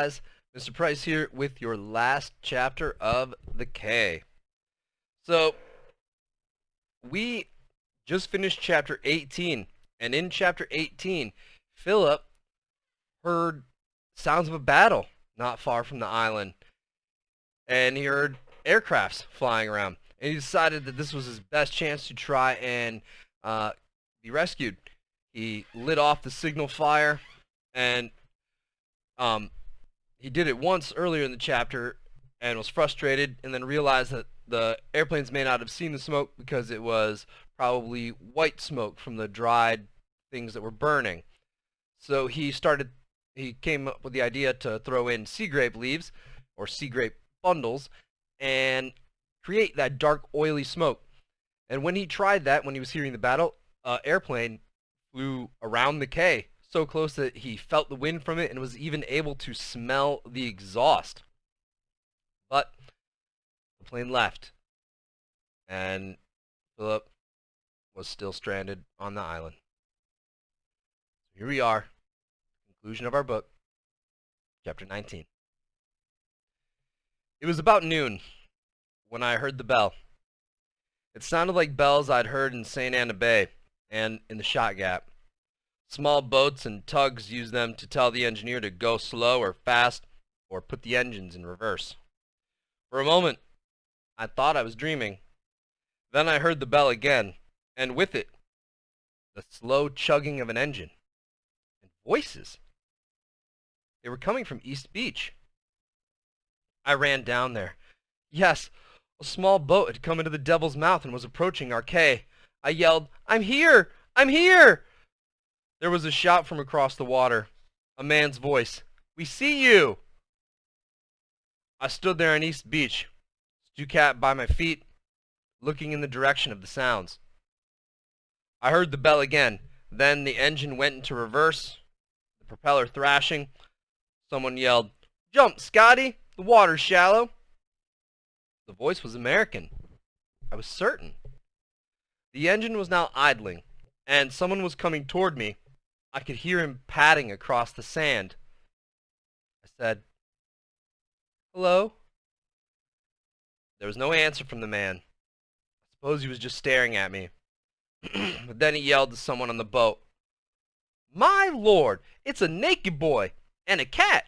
guys? Mr. Price here with your last chapter of the Cay. So, we just finished chapter 18, and in chapter 18, Philip heard sounds of a battle not far from the island, and he heard aircrafts flying around, and he decided that this was his best chance to try and be rescued. He lit off the signal fire, and he did it once earlier in the chapter and was frustrated, and then realized that the airplanes may not have seen the smoke because it was probably white smoke from the dried things that were burning. So he came up with the idea to throw in sea grape leaves or sea grape bundles and create that dark oily smoke. And when he tried that, when he was hearing the battle, airplane flew around the Cay so close that he felt the wind from it and was even able to smell the exhaust. But the plane left, and Philip was still stranded on the island. Here we are, conclusion of our book, chapter 19. It was about noon when I heard the bell. It sounded like bells I'd heard in St. Anna Bay and in the Shot Gap. Small boats and tugs used them to tell the engineer to go slow or fast or put the engines in reverse. For a moment, I thought I was dreaming. Then I heard the bell again, and with it, the slow chugging of an engine. And voices. They were coming from East Beach. I ran down there. Yes, a small boat had come into the Devil's Mouth and was approaching our Cay. I yelled, "I'm here! I'm here!" There was a shout from across the water. A man's voice. "We see you!" I stood there on East Beach, Stucat by my feet, looking in the direction of the sounds. I heard the bell again. Then the engine went into reverse, the propeller thrashing. Someone yelled, "Jump, Scotty! The water's shallow!" The voice was American. I was certain. The engine was now idling, and someone was coming toward me. I could hear him padding across the sand. I said, "Hello?" There was no answer from the man. I suppose he was just staring at me. But then he yelled to someone on the boat, "My Lord, it's a naked boy and a cat!"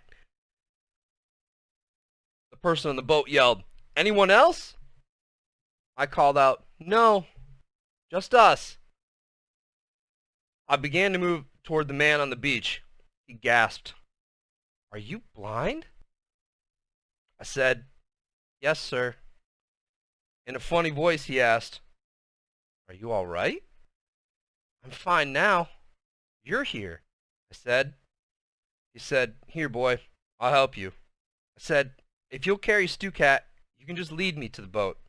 The person on the boat yelled, "Anyone else?" I called out, "No, just us." I began to move toward the man on the beach. He gasped, "Are you blind?" I said, "Yes, sir." In a funny voice, he asked, "Are you all right?" "I'm fine now. You're here," I said. He said, "Here, boy, I'll help you." I said, "If you'll carry Stucat, you can just lead me to the boat."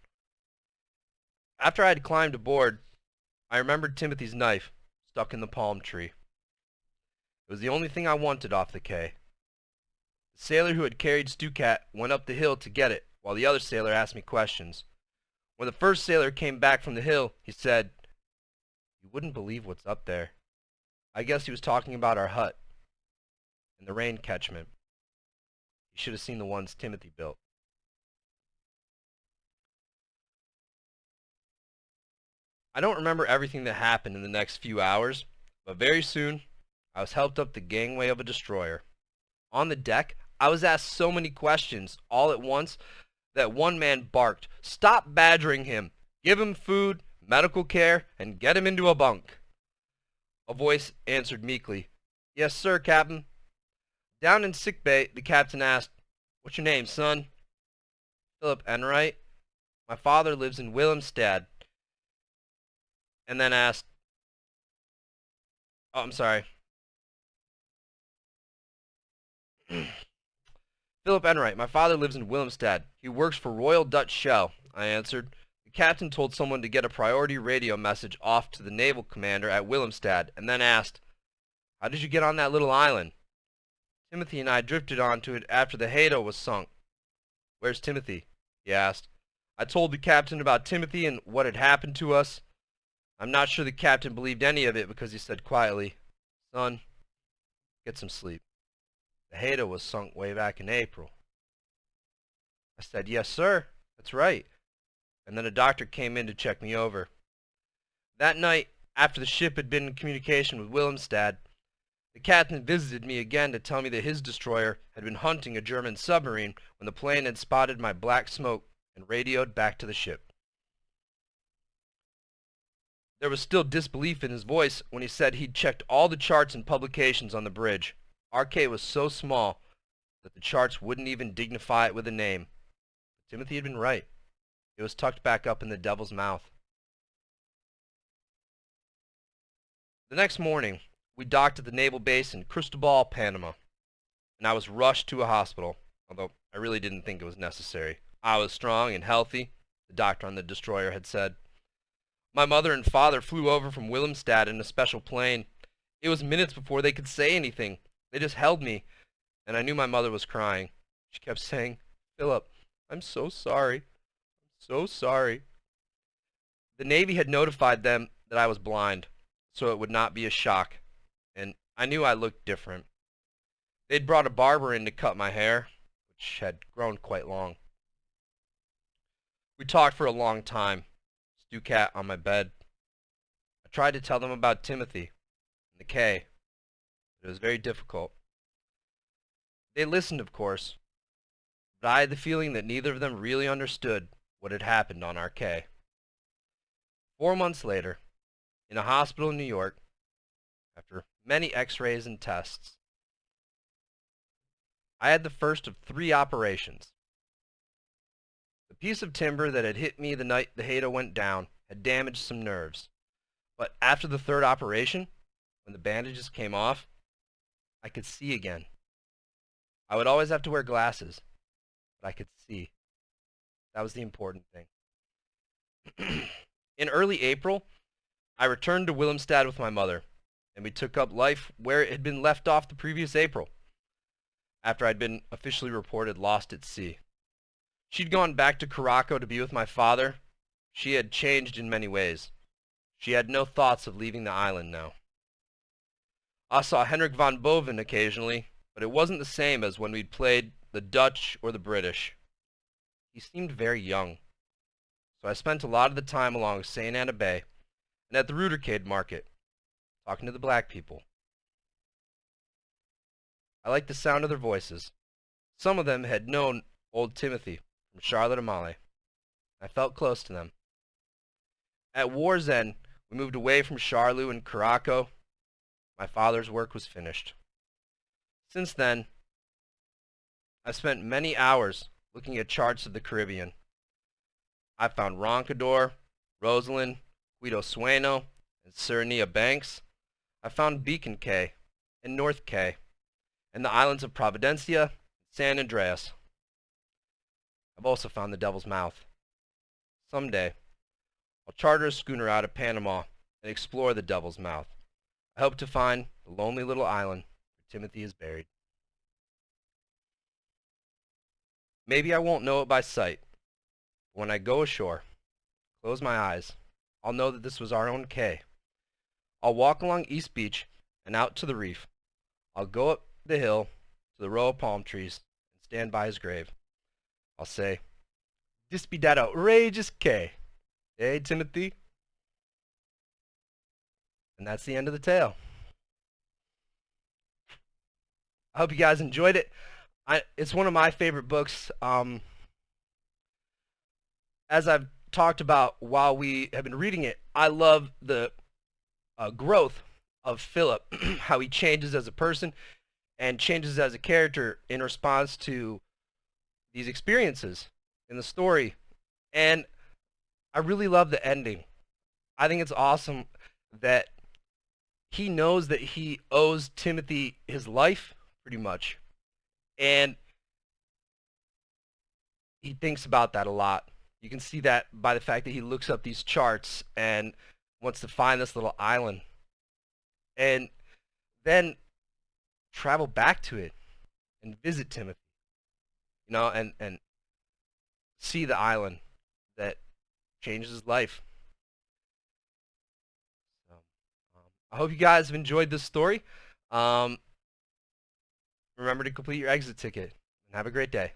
After I had climbed aboard, I remembered Timothy's knife stuck in the palm tree. It was the only thing I wanted off the Cay. The sailor who had carried Stucat went up the hill to get it, while the other sailor asked me questions. When the first sailor came back from the hill, he said, "You wouldn't believe what's up there." I guess he was talking about our hut and the rain catchment. You should have seen the ones Timothy built. I don't remember everything that happened in the next few hours, but very soon I was helped up the gangway of a destroyer. On the deck, I was asked so many questions all at once that one man barked, "Stop badgering him! Give him food, medical care, and get him into a bunk." A voice answered meekly, "Yes, sir, Captain." Down in sick bay, the captain asked, "What's your name, son?" "Philip Enright. My father lives in Willemstad." And then asked, "Oh, I'm sorry." "Philip Enright. My father lives in Willemstad. He works for Royal Dutch Shell," I answered. The captain told someone to get a priority radio message off to the naval commander at Willemstad, and then asked, "How did you get on that little island?" "Timothy and I drifted onto it after the Hato was sunk." "Where's Timothy?" he asked. I told the captain about Timothy and what had happened to us. I'm not sure the captain believed any of it because he said quietly, "Son, get some sleep. The Haida was sunk way back in April. I said, yes, sir, that's right. And then a doctor came in to check me over. That night, after the ship had been in communication with Wilhelmstad, the captain visited me again to tell me that his destroyer had been hunting a German submarine when the plane had spotted my black smoke and radioed back to the ship. There was still disbelief in his voice when he said he'd checked all the charts and publications on the bridge. RK was so small that the charts wouldn't even dignify it with a name. But Timothy had been right. It was tucked back up in the devil's mouth. The next morning, we docked at the naval base in Cristobal, Panama, and I was rushed to a hospital, although I really didn't think it was necessary. I was strong and healthy, the doctor on the destroyer had said. My mother and father flew over from Wilhelmstad in a special plane. It was minutes before they could say anything. They just held me, and I knew my mother was crying. She kept saying, "Philip, I'm so sorry. I'm so sorry." The Navy had notified them that I was blind, so it would not be a shock, and I knew I looked different. They'd brought a barber in to cut my hair, which had grown quite long. We talked for a long time, Stucat on my bed. I tried to tell them about Timothy and the Cay, but it was very difficult. They listened, of course, but I had the feeling that neither of them really understood what had happened on our Cay. 4 months later, in a hospital in New York, after many x-rays and tests, I had the first of 3 operations. The piece of timber that had hit me the night the Haida went down had damaged some nerves. But after the 3rd operation, when the bandages came off, I could see again. I would always have to wear glasses, but I could see. That was the important thing. In early April, I returned to Wilhelmstad with my mother, and we took up life where it had been left off the previous April, after I'd been officially reported lost at sea. She'd gone back to Caraco to be with my father. She had changed in many ways. She had no thoughts of leaving the island now. I saw Henrik von Boven occasionally, but it wasn't the same as when we'd played the Dutch or the British. He seemed very young, so I spent a lot of the time along St. Anna Bay and at the Rudercade market, talking to the black people. I liked the sound of their voices. Some of them had known old Timothy from Charlotte Amalie. I felt close to them. At war's end, we moved away from Charlou and Caraco. My father's work was finished. Since then, I've spent many hours looking at charts of the Caribbean. I found Roncador, Roslyn, Guido Sueno, and Serenia Banks. I found Beacon Cay and North Cay, and the islands of Providencia and San Andreas. I've also found the Devil's Mouth. Someday, I'll charter a schooner out of Panama and explore the Devil's Mouth. I hope to find the lonely little island where Timothy is buried. Maybe I won't know it by sight, but when I go ashore, close my eyes, I'll know that this was our own Cay. I'll walk along East Beach and out to the reef. I'll go up the hill to the row of palm trees and stand by his grave. I'll say, "This be that outrageous Cay. Eh, Timothy?" And that's the end of the tale. I hope you guys enjoyed it. It's one of my favorite books. As I've talked about while we have been reading it, I love the growth of Philip, how he changes as a person and changes as a character in response to these experiences in the story. And I really love the ending. I think it's awesome that he knows that he owes Timothy his life, pretty much. And he thinks about that a lot. You can see that by the fact that he looks up these charts and wants to find this little island. And then travel back to it and visit Timothy, and see the island that changed his life. So, I hope you guys have enjoyed this story. Remember to complete your exit ticket, and have a great day.